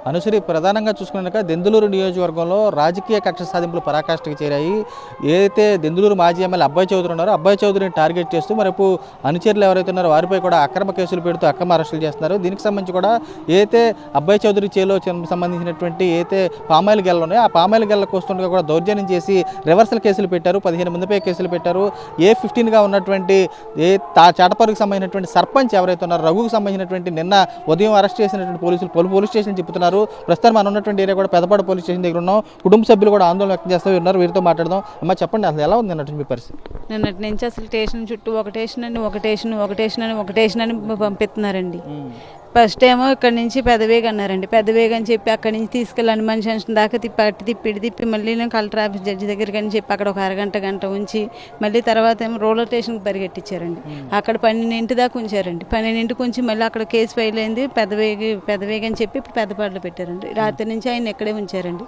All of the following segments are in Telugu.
అనుసరి ప్రధానంగా చూసుకున్నాక దెందులూరు నియోజకవర్గంలో రాజకీయ కక్ష సాధింపులు పరాకాష్ఠకి చేరాయి. ఏదైతే దెందులూరు మాజీ ఎమ్మెల్యే అబ్బాయి చౌదరి ఉన్నారో అబ్బాయి చౌదరిని టార్గెట్ చేస్తూ మరపు అనుచరులు ఎవరైతే ఉన్నారో వారిపై కూడా అక్రమ కేసులు పెడుతూ అక్రమ అరెస్టులు చేస్తున్నారు. దీనికి సంబంధించి కూడా ఏదైతే అబ్బాయి చౌదరి చేలో సంబంధించినటువంటి ఏదైతే పామాయిల్ గెలలు ఉన్నాయో ఆ పామాయిల్ గెలలకు వస్తుండగా కూడా దౌర్జన్యం చేసి రివర్సల్ కేసులు పెట్టారు. 15 మందిపై కేసులు పెట్టారు. A15గా ఉన్నటువంటి చాటపరుకు సంబంధించినటువంటి సర్పంచ్ ఎవరైతే ఉన్నారో రఘుకు సంబంధించినటువంటి నిన్న ఉదయం అరెస్ట్ చేసినటువంటి పోలీసులు పోలీస్ స్టేషన్ చెప్తున్నారు. ప్రస్తుతం మనం ఉన్నటువంటి ఏరియా కూడా పెదపాడు పోలీస్ స్టేషన్ దగ్గర ఉన్నాం. కుటుంబ సభ్యులు కూడా ఆందోళన వ్యక్తం చేస్తూ ఉన్నారు. వీరితో మాట్లాడదాం. అమ్మ చెప్పండి, అసలు ఎలా ఉంది అన్నట్టు మీ పరిస్థితి? నిన్నటి నుంచి అసలు స్టేషన్ చుట్టూ ఒకటేషన్ అని పంపిస్తున్నారండి. ఫస్ట్ ఏమో ఇక్కడ నుంచి పెదవేగ అన్నారండి. పెదవేగ అని చెప్పి అక్కడి నుంచి తీసుకెళ్ళండి మనిషి దాకా తిప్పి మళ్ళీ నేను కలెక్టర్ ఆఫీస్ జడ్జి దగ్గరికి అని చెప్పి అక్కడ ఒక గంట ఉంచి మళ్ళీ తర్వాత ఏమో రోలర్ స్టేషన్కి పరిగెట్టించారండి. అక్కడ 12 దాకా ఉంచారండి. 12 ఉంచి మళ్ళీ అక్కడ కేసు ఫైల్ అయింది. పెదవేగ అని చెప్పి ఇప్పుడు పెద్దపాటలో పెట్టారండి. రాత్రి నుంచి ఆయన ఇక్కడే ఉంచారండి.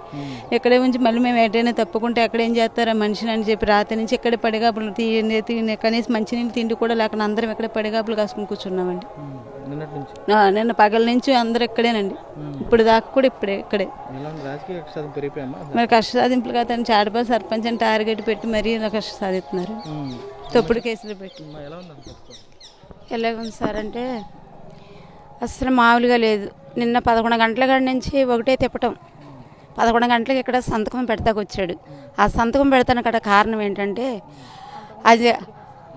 ఇక్కడే ఉంచి మళ్ళీ మేము ఎటైనా తప్పుకుంటే ఎక్కడేం చేస్తారా మనిషిని అని చెప్పి రాత్రి నుంచి ఇక్కడే పడిగాపులు కనీసం మంచినీళ్ళు తిండి కూడా లేకుండా అందరం ఇక్కడే పడిగాపులు కాసుకుని కూర్చున్నామండి. నిన్న పగల నుంచి అందరు ఇక్కడేనండి. ఇప్పుడు దాకా కూడా ఇక్కడే మరి కష్ట సాధింపులు కాదని చాటపల్లి సర్పంచ్ అని టార్గెట్ పెట్టి మరీ ఇలా కష్ట సాధిస్తున్నారు. తప్పుడు కేసులు పెట్టి ఎలాగుంది సార్ అంటే అసలు మామూలుగా లేదు. నిన్న 11 గంటల కాడి నుంచి ఒకటే తిప్పటం. 11 గంటలకు ఇక్కడ సంతకం పెడతాకు వచ్చాడు. ఆ సంతకం పెడతాను అక్కడ కారణం ఏంటంటే అది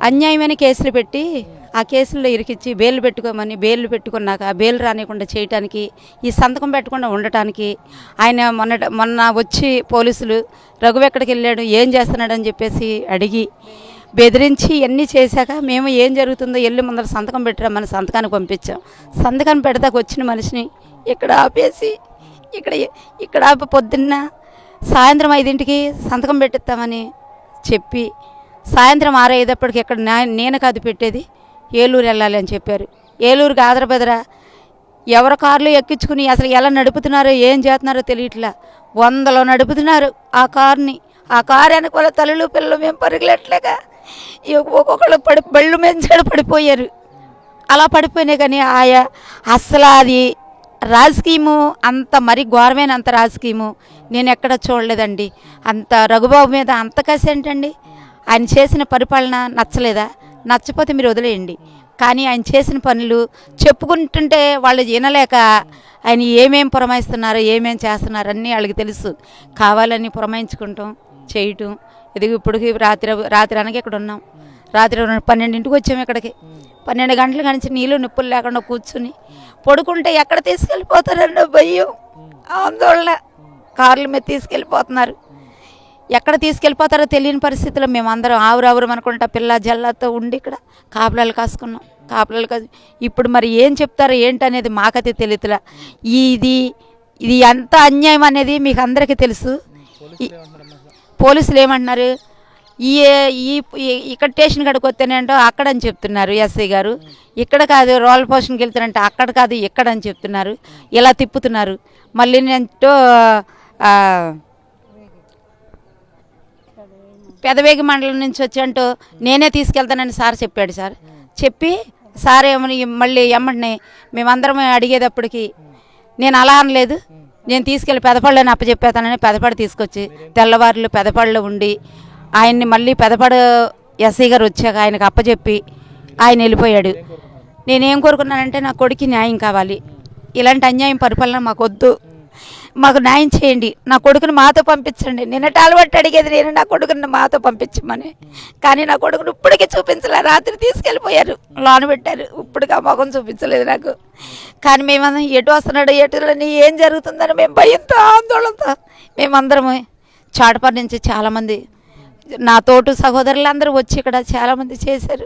అన్యాయమైన కేసులు పెట్టి ఆ కేసుల్లో ఇరికిచ్చి బెయిల్ పెట్టుకున్నాక ఆ బెయిల్ రానియకుండా చేయటానికి, ఈ సంతకం పెట్టకుండా ఉండటానికి ఆయన మొన్న వచ్చి పోలీసులు రఘు ఎక్కడికి వెళ్ళాడు ఏం చేస్తున్నాడు అని చెప్పేసి అడిగి బెదిరించి ఇవన్నీ చేశాక మేము ఏం జరుగుతుందో వెళ్ళి ముందర సంతకం పెట్టడం సంతకానికి పంపించాం. సంతకాన్ని పెడతాకు వచ్చిన మనిషిని ఇక్కడ ఆపేసి ఇక్కడ పొద్దున్న సాయంత్రం 5ంటికి సంతకం పెట్టిస్తామని చెప్పి సాయంత్రం 6-5 ఇక్కడ నేను కాదు పెట్టేది ఏలూరు వెళ్ళాలి అని చెప్పారు. ఏలూరుకి ఆదరబెదరా ఎవరి కార్లు ఎక్కించుకుని అసలు ఎలా నడుపుతున్నారో ఏం చేస్తున్నారో తెలియట్లా. 100లో నడుపుతున్నారు ఆ కార్ని. ఆ కారు వెనకాల తల్లులు పిల్లలు మేము పరుగులెట్లేక ఒక్కొక్కళ్ళు బళ్ళు మెంచాడు పడిపోయారు. అలా పడిపోయినాయి. కానీ అసలు అది రాజకీయము అంత మరి ఘోరమైన అంత రాజకీయము నేను ఎక్కడ చూడలేదండి. అంత రఘుబాబు మీద అంత కసి ఏంటండి? ఆయన చేసిన పరిపాలన నచ్చలేదా? నచ్చపోతే మీరు వదిలేయండి. కానీ ఆయన చేసిన పనులు చెప్పుకుంటుంటే వాళ్ళు వినలేక ఆయన ఏమేం పురమాయిస్తున్నారో ఏమేం చేస్తున్నారో అన్నీ వాళ్ళకి తెలుసు. కావాలని పురమాయించుకుంటాం చేయటం. ఇది ఇప్పటికి రాత్రి అనగా ఇక్కడ ఉన్నాం. రాత్రి 12ంటికి వచ్చాము ఇక్కడికి. 12 గంటల కానించి నీళ్ళు నిప్పులు లేకుండా కూర్చుని పడుకుంటే ఎక్కడ తీసుకెళ్ళిపోతారన్న భయం, ఆందోళన. కార్ల మీద తీసుకెళ్ళిపోతున్నారు. ఎక్కడ తీసుకెళ్ళిపోతారో తెలియని పరిస్థితుల్లో మేమందరం ఆవురావురం అనుకుంటా పిల్ల జల్లాతో ఉండి ఇక్కడ కాపులాలు కాసుకున్నాం. ఇప్పుడు మరి ఏం చెప్తారో ఏంటనేది మాకైతే తెలియదులా. ఇది ఎంత అన్యాయం అనేది మీకు అందరికీ తెలుసు. పోలీసులు ఏమంటున్నారు? ఇక్కడ స్టేషన్ కాడికి వస్తేనేంటో అక్కడని చెప్తున్నారు ఎస్ఐ గారు. ఇక్కడ కాదు రోల్ పోషన్కి వెళ్తానంటే అక్కడ కాదు ఎక్కడని చెప్తున్నారు. ఇలా తిప్పుతున్నారు. మళ్ళీ నేంటో పెదవేగి మండలం నుంచి వచ్చంటూ నేనే తీసుకెళ్తానని సార్ చెప్పాడు. సార్ చెప్పి సార్ ఏమని మళ్ళీ ఎమ్మటిని మేమందరం అడిగేటప్పటికి నేను అలా అనలేదు, నేను తీసుకెళ్ళి పెదపళ్ళని అప్పచెప్పేతానని పెదపడ తీసుకొచ్చి తెల్లవారులు పెదపళ్ళలో ఉండి ఆయన్ని మళ్ళీ పెదపడ ఎస్ఐ గారు వచ్చాక ఆయనకు అప్పచెప్పి ఆయన వెళ్ళిపోయాడు. నేనేం కోరుకున్నానంటే నా కొడుకు న్యాయం కావాలి. ఇలాంటి అన్యాయం పరిపాలన మాకొద్దు. మాకు న్యాయం చేయండి. నా కొడుకుని మాతో పంపించండి. నిన్నటి అలవాటు అడిగేది నేను నా కొడుకుని మాతో పంపించమని. కానీ నా కొడుకుని ఇప్పటికీ చూపించలే. రాత్రి తీసుకెళ్ళిపోయారు, లోన పెట్టారు. ఇప్పటికీ ఆ మొఖం చూపించలేదు నాకు. కానీ మేమందరం ఎటు వస్తున్నాడు ఎటులని ఏం జరుగుతుందని మేము భయంతో ఆందోళనతో మేమందరము చాటపల్లి నుంచి చాలామంది నా తోటి సహోదరులు అందరూ వచ్చి ఇక్కడ చాలామంది చేశారు.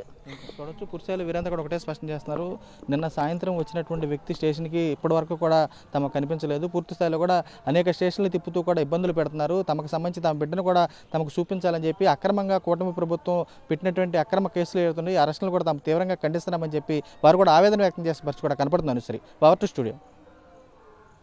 చూడొచ్చు కుర్చీలు వీరంతా కూడా ఒకటే స్పష్టం చేస్తున్నారు. నిన్న సాయంత్రం వచ్చినటువంటి వ్యక్తి స్టేషన్కి ఇప్పటి వరకు కూడా తమకు కనిపించలేదు. పూర్తి స్థాయిలో కూడా అనేక స్టేషన్లు తిప్పుతూ కూడా ఇబ్బందులు పెడుతున్నారు. తమకు సంబంధించి తమ బిడ్డను కూడా తమకు చూపించాలని చెప్పి అక్రమంగా కూటమి ప్రభుత్వం పెట్టినటువంటి అక్రమ కేసులు ఏడుతున్నాయి. అరెస్టులు కూడా తాము తీవ్రంగా ఖండిస్తున్నామని చెప్పి వారు కూడా ఆవేదన వ్యక్తం చేసే పరిస్థితి కూడా కనపడుతుంది. అనుసరి పవర్ టు స్టూడియో.